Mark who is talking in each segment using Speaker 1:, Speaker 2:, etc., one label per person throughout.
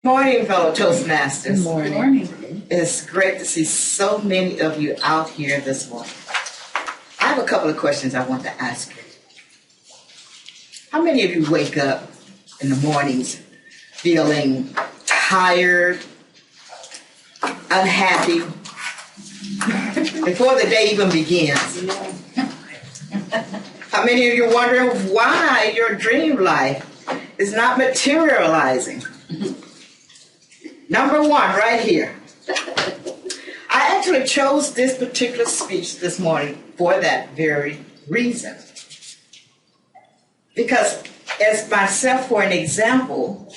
Speaker 1: Morning, fellow Toastmasters.
Speaker 2: Good morning.
Speaker 3: Good morning.
Speaker 1: It's great to see so many of you out here this morning. I have a couple of questions I want to ask you. How many of you wake up in the mornings feeling tired, unhappy, before the day even begins? How many of you are wondering why your dream life is not materializing? Number one, right here. I actually chose this particular speech this morning for that very reason. Because as myself, for an example,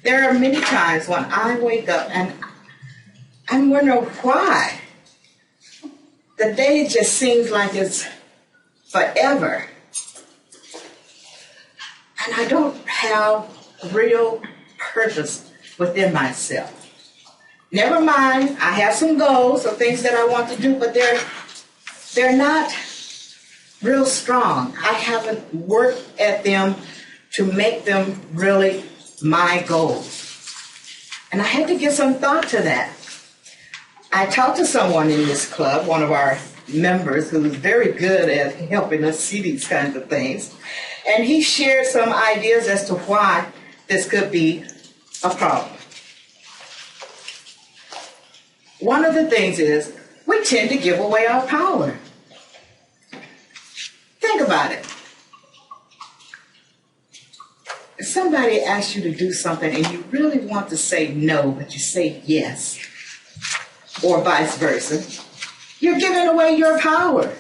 Speaker 1: there are many times when I wake up and I'm wondering why. The day just seems like it's forever. And I don't have real purpose within myself. Never mind, I have some goals or things that I want to do, but they're not real strong. I haven't worked at them to make them really my goals. And I had to give some thought to that. I talked to someone in this club, one of our members who's very good at helping us see these kinds of things, and he shared some ideas as to why this could be a problem. One of the things is we tend to give away our power. Think about it. If somebody asks you to do something and you really want to say no, but you say yes, or vice versa, you're giving away your power.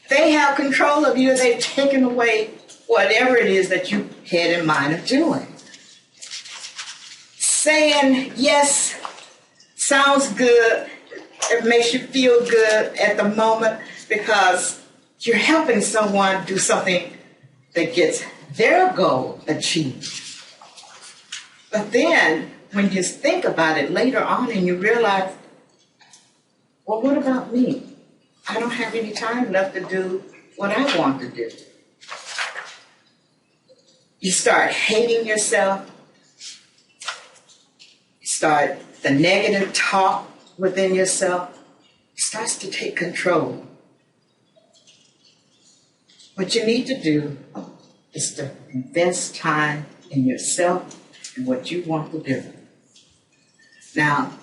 Speaker 1: They have control of you. They've taken away whatever it is that you had in mind of doing. Saying yes sounds good. It makes you feel good at the moment because you're helping someone do something that gets their goal achieved. But then when you think about it later on and you realize, well, what about me? I don't have any time left to do what I want to do. You start hating yourself. You start the negative talk within yourself. It starts to take control. What you need to do is to invest time in yourself and what you want to do. Now,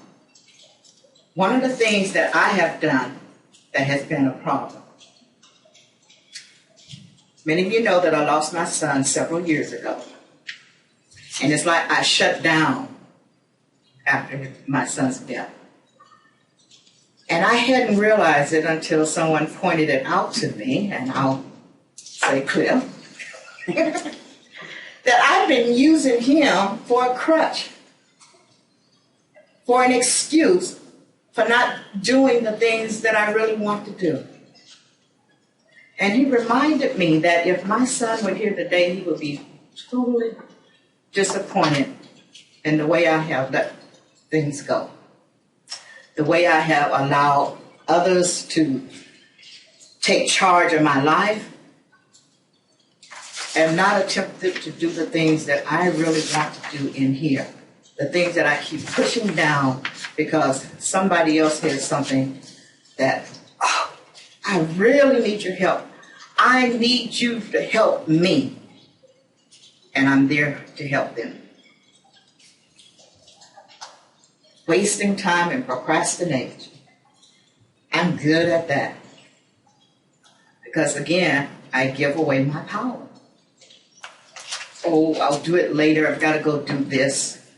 Speaker 1: one of the things that I have done that has been a problem. Many of you know that I lost my son several years ago. And it's like I shut down after my son's death. And I hadn't realized it until someone pointed it out to me, and I'll say Cliff, that I've been using him for a crutch, for an excuse for not doing the things that I really want to do. And he reminded me that if my son were here today, he would be totally disappointed in the way I have let things go, the way I have allowed others to take charge of my life and not attempted to do the things that I really want to do in here. The things that I keep pushing down because somebody else has something that, oh, I really need your help. I need you to help me. And I'm there to help them. Wasting time and procrastination. I'm good at that. Because again, I give away my power. Oh, I'll do it later. I've got to go do this.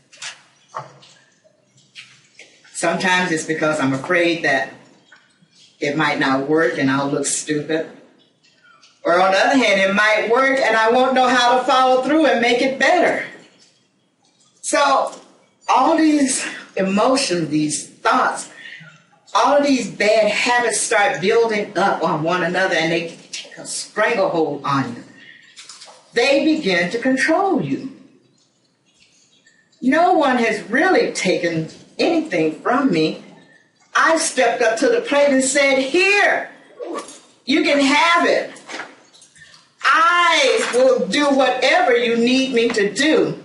Speaker 1: Sometimes it's because I'm afraid that it might not work and I'll look stupid. Or on the other hand, it might work and I won't know how to follow through and make it better. So all these emotions, these thoughts, all of these bad habits start building up on one another and they take a stranglehold on you. They begin to control you. No one has really taken anything from me. I stepped up to the plate and said, here, you can have it. I will do whatever you need me to do.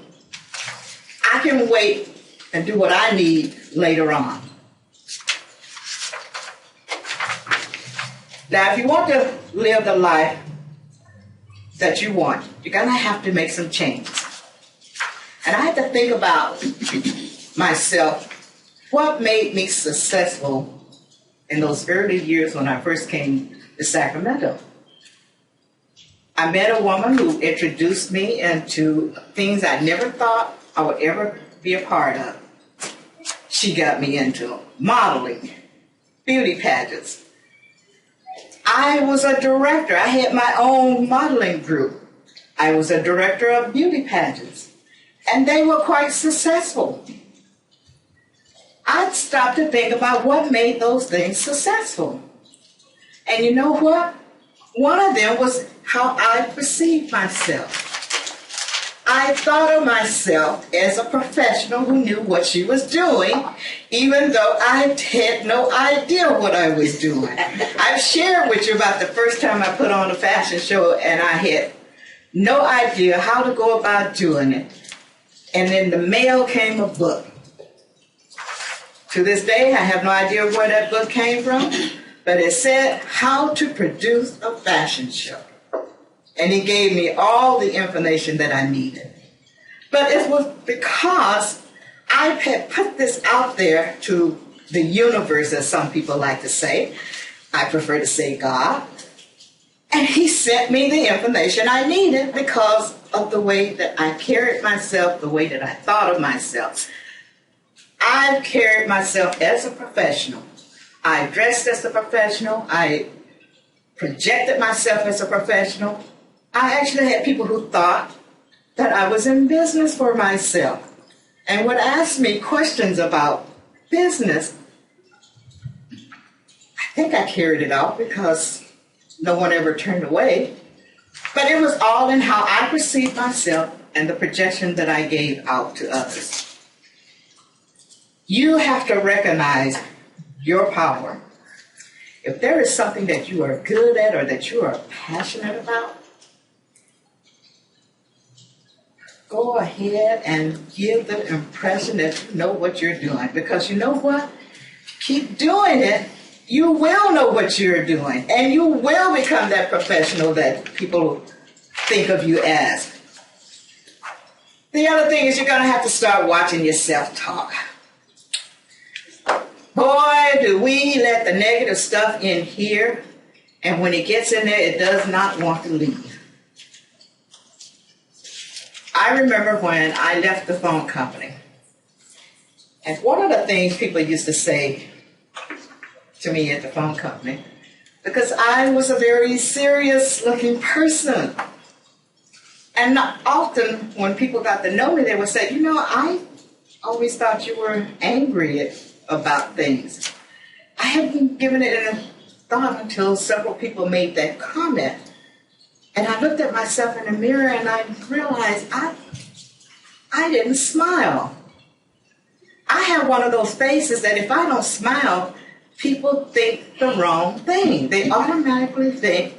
Speaker 1: I can wait and do what I need later on. Now, if you want to live the life that you want, you're going to have to make some changes. And I had to think about myself, what made me successful in those early years when I first came to Sacramento. I met a woman who introduced me into things I never thought I would ever be a part of. She got me into modeling, beauty pageants. I was a director. I had my own modeling group. I was a director of beauty pageants, and they were quite successful. I stopped to think about what made those things successful. And you know what? One of them was how I perceived myself. I thought of myself as a professional who knew what she was doing, even though I had no idea what I was doing. I've shared with you about the first time I put on a fashion show and I had no idea how to go about doing it. And in the mail came a book. To this day, I have no idea where that book came from, but it said how to produce a fashion show. And he gave me all the information that I needed. But it was because I had put this out there to the universe, as some people like to say. I prefer to say God. And he sent me the information I needed because of the way that I carried myself, the way that I thought of myself. I carried myself as a professional. I dressed as a professional. I projected myself as a professional. I actually had people who thought that I was in business for myself and would ask me questions about business. I think I carried it out because no one ever turned away. But it was all in how I perceived myself and the projection that I gave out to others. You have to recognize your power. If there is something that you are good at or that you are passionate about, go ahead and give the impression that you know what you're doing. Because you know what? Keep doing it. You will know what you're doing. And you will become that professional that people think of you as. The other thing is you're going to have to start watching your self-talk. Boy, do we let the negative stuff in here, and when it gets in there, it does not want to leave. I remember when I left the phone company, and one of the things people used to say to me at the phone company, because I was a very serious-looking person, and often when people got to know me, they would say, you know, I always thought you were angry about things. I hadn't given it a thought until several people made that comment. And I looked at myself in the mirror and I realized I didn't smile. I have one of those faces that if I don't smile, people think the wrong thing. They automatically think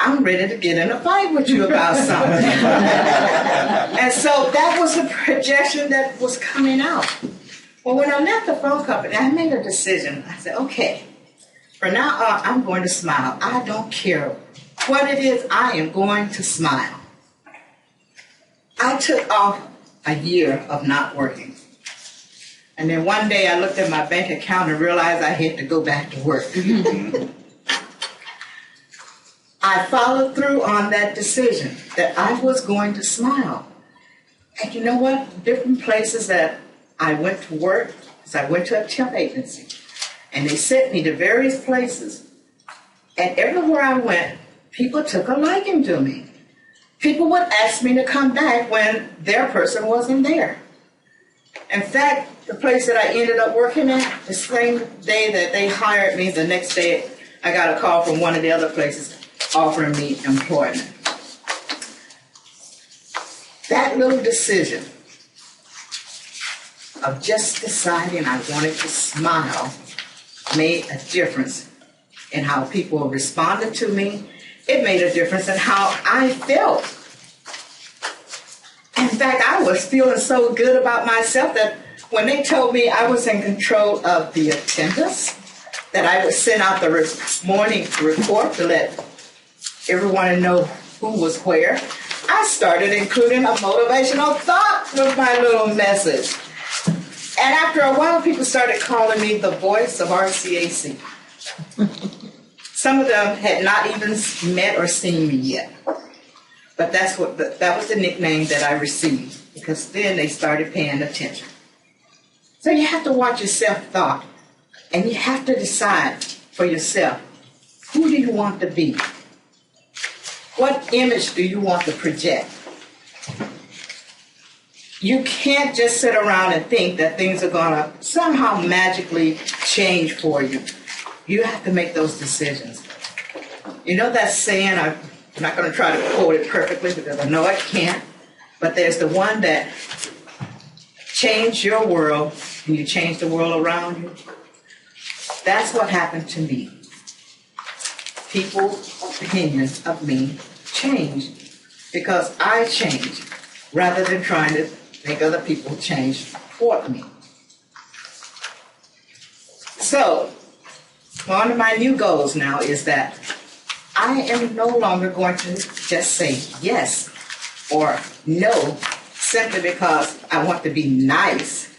Speaker 1: I'm ready to get in a fight with you about something. And so that was the projection that was coming out. Well, when I left the phone company, I made a decision. I said, okay, from now on, I'm going to smile. I don't care what it is, I am going to smile. I took off a year of not working. And then one day I looked at my bank account and realized I had to go back to work. I followed through on that decision that I was going to smile. And you know what? Different places that I went to work, so I went to a temp agency, and they sent me to various places. And everywhere I went, people took a liking to me. People would ask me to come back when their person wasn't there. In fact, the place that I ended up working at, the same day that they hired me, the next day I got a call from one of the other places offering me employment. That little decision of just deciding I wanted to smile made a difference in how people responded to me. It made a difference in how I felt. In fact, I was feeling so good about myself that when they told me I was in control of the attendance, that I would send out the morning report to let everyone know who was where, I started including a motivational thought with my little message. And after a while, people started calling me the voice of RCAC. Some of them had not even met or seen me yet. But that was the nickname that I received, because then they started paying attention. So you have to watch your self-thought, and you have to decide for yourself, who do you want to be? What image do you want to project? You can't just sit around and think that things are going to somehow magically change for you. You have to make those decisions. You know that saying, I'm not going to try to quote it perfectly because I know I can't, but there's the one that change your world and you change the world around you. That's what happened to me. People's opinions of me changed because I changed rather than trying to make other people change for me. So, one of my new goals now is that I am no longer going to just say yes or no simply because I want to be nice.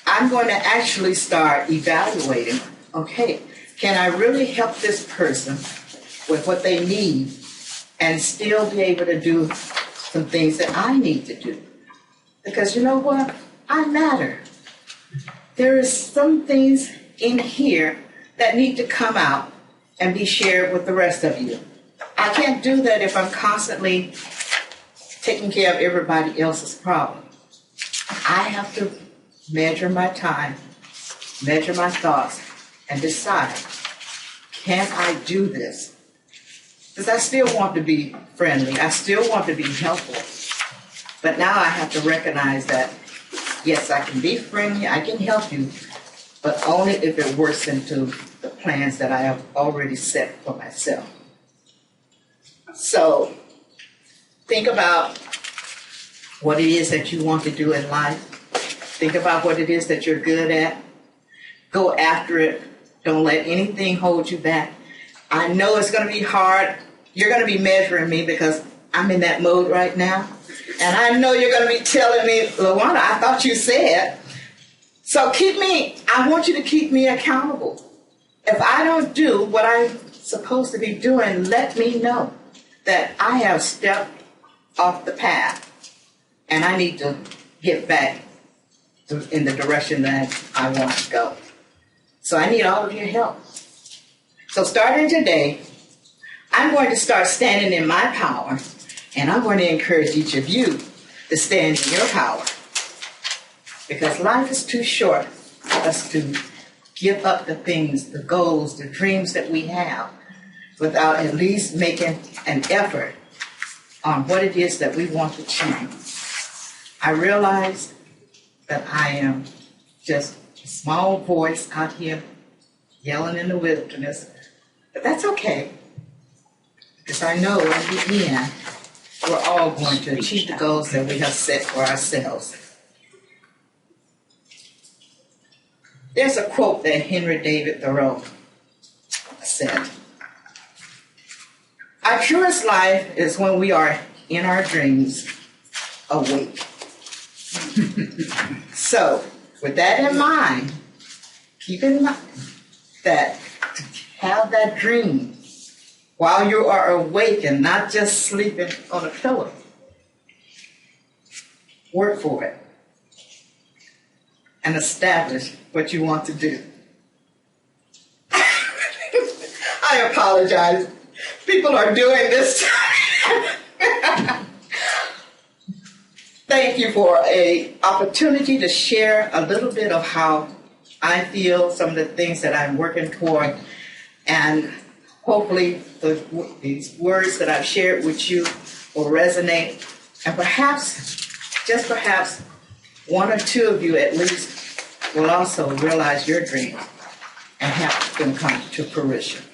Speaker 1: I'm going to actually start evaluating, okay, can I really help this person with what they need and still be able to do some things that I need to do? Because you know what? I matter. There is some things in here that need to come out and be shared with the rest of you. I can't do that if I'm constantly taking care of everybody else's problem. I have to measure my time, measure my thoughts, and decide, can I do this? Because I still want to be friendly. I still want to be helpful. But now I have to recognize that, yes, I can be friendly, I can help you, but only if it works into the plans that I have already set for myself. So think about what it is that you want to do in life. Think about what it is that you're good at. Go after it. Don't let anything hold you back. I know it's going to be hard. You're going to be measuring me because I'm in that mode right now. And I know you're going to be telling me, LaWanna, I thought you said. So I want you to keep me accountable. If I don't do what I'm supposed to be doing, let me know that I have stepped off the path and I need to get back in the direction that I want to go. So I need all of your help. So starting today, I'm going to start standing in my power, and I'm going to encourage each of you to stand in your power. Because life is too short for us to give up the things, the goals, the dreams that we have without at least making an effort on what it is that we want to achieve. I realize that I am just a small voice out here yelling in the wilderness, but that's okay. Because I know in the end, we're all going to achieve the goals that we have set for ourselves. There's a quote that Henry David Thoreau said, "Our truest life is when we are in our dreams, awake." So, with that in mind, keep in mind that to have that dream while you are awake and not just sleeping on a pillow. Work for it and establish what you want to do. I apologize. People are doing this. Thank you for an opportunity to share a little bit of how I feel, some of the things that I'm working toward, and hopefully these words that I've shared with you will resonate, and perhaps, just perhaps, one or two of you at least will also realize your dreams and have them come to fruition.